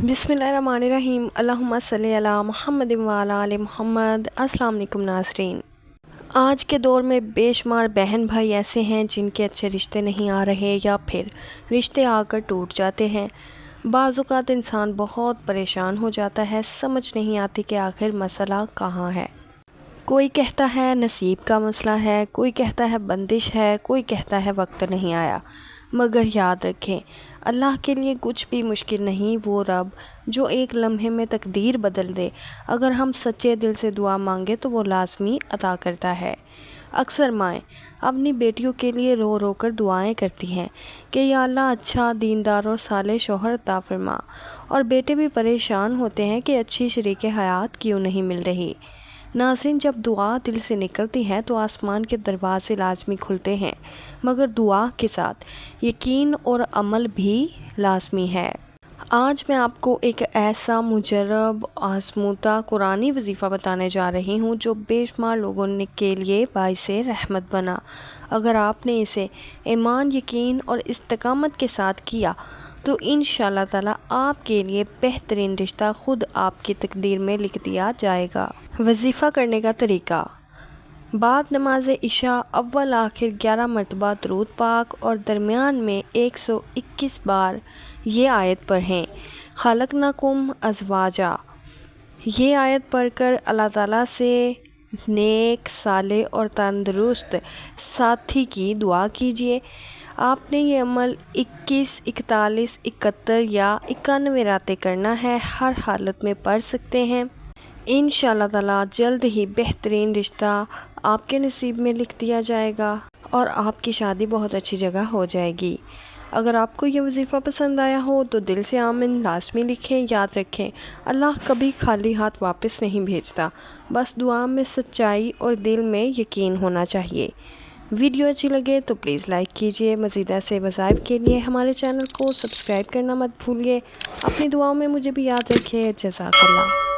बिस्मिल्लाहिर्रहमानिर्रहीम अल्लाहुम्मा सल्ली अला मुहम्मद व अला आलि मुहम्मद। अस्सलाम वालेकुम नाज़रीन। आज के दौर में बेशुमार बहन भाई ऐसे हैं जिनके अच्छे रिश्ते नहीं आ रहे या फिर रिश्ते आकर टूट जाते हैं। बाज़ औक़ात इंसान बहुत परेशान हो जाता है, समझ नहीं आती कि आखिर मसला कहाँ है। कोई कहता है नसीब का मसला है, कोई कहता है बंदिश है, कोई कहता है वक्त नहीं आया। मगर याद रखें, अल्लाह के लिए कुछ भी मुश्किल नहीं। वो रब जो एक लम्हे में तकदीर बदल दे, अगर हम सच्चे दिल से दुआ मांगे तो वो लाज़मी अता करता है। अक्सर माएँ अपनी बेटियों के लिए रो रो कर दुआएँ करती हैं कि या अल्लाह अच्छा दीनदार और साले शौहर अता फरमा, और बेटे भी परेशान होते हैं कि अच्छी शरीके हयात क्यों नहीं मिल रही। नाज़रीन, जब दुआ दिल से निकलती है तो आसमान के दरवाज़े लाजमी खुलते हैं, मगर दुआ के साथ यकीन और अमल भी लाजमी है। आज मैं आपको एक ऐसा मुजरब आज़मूदा कुरानी वजीफ़ा बताने जा रही हूँ जो बेशुमार लोगों के लिए बाइसे रहमत बना। अगर आपने इसे ईमान, यकीन और इस्तिकामत के साथ किया तो इंशाअल्लाह ताला आपके लिए बेहतरीन रिश्ता खुद आपकी तकदीर में लिख दिया जाएगा। वजीफ़ा करने का तरीका: बाद नमाज इशा अव्वल आखिर 11 मरतबा दरूद पाक और दरमियान में 121 बार ये आयत पढ़ें, खलकनाकुम अज़वाजा। ये आयत पढ़कर अल्लाह ताला से नेक, साले और तंदुरुस्त साथी की दुआ कीजिए। आपने ये अमल 21, 41, 71 या 91 रातें करना है। हर हालत में पढ़ सकते हैं। इंशाअल्लाह ताला जल्द ही बेहतरीन रिश्ता आपके नसीब में लिख दिया जाएगा और आपकी शादी बहुत अच्छी जगह हो जाएगी। अगर आपको ये वजीफ़ा पसंद आया हो तो दिल से आमीन लाज़मी लिखें। याद रखें, अल्लाह कभी खाली हाथ वापस नहीं भेजता, बस दुआ में सच्चाई और दिल में यकीन होना चाहिए। वीडियो अच्छी लगे तो प्लीज़ लाइक कीजिए। मज़ीद ऐसे वज़ाइफ के लिए हमारे चैनल को सब्सक्राइब करना मत भूलिए। अपनी दुआओं में मुझे भी याद रखिए। जज़ाकल्लाह।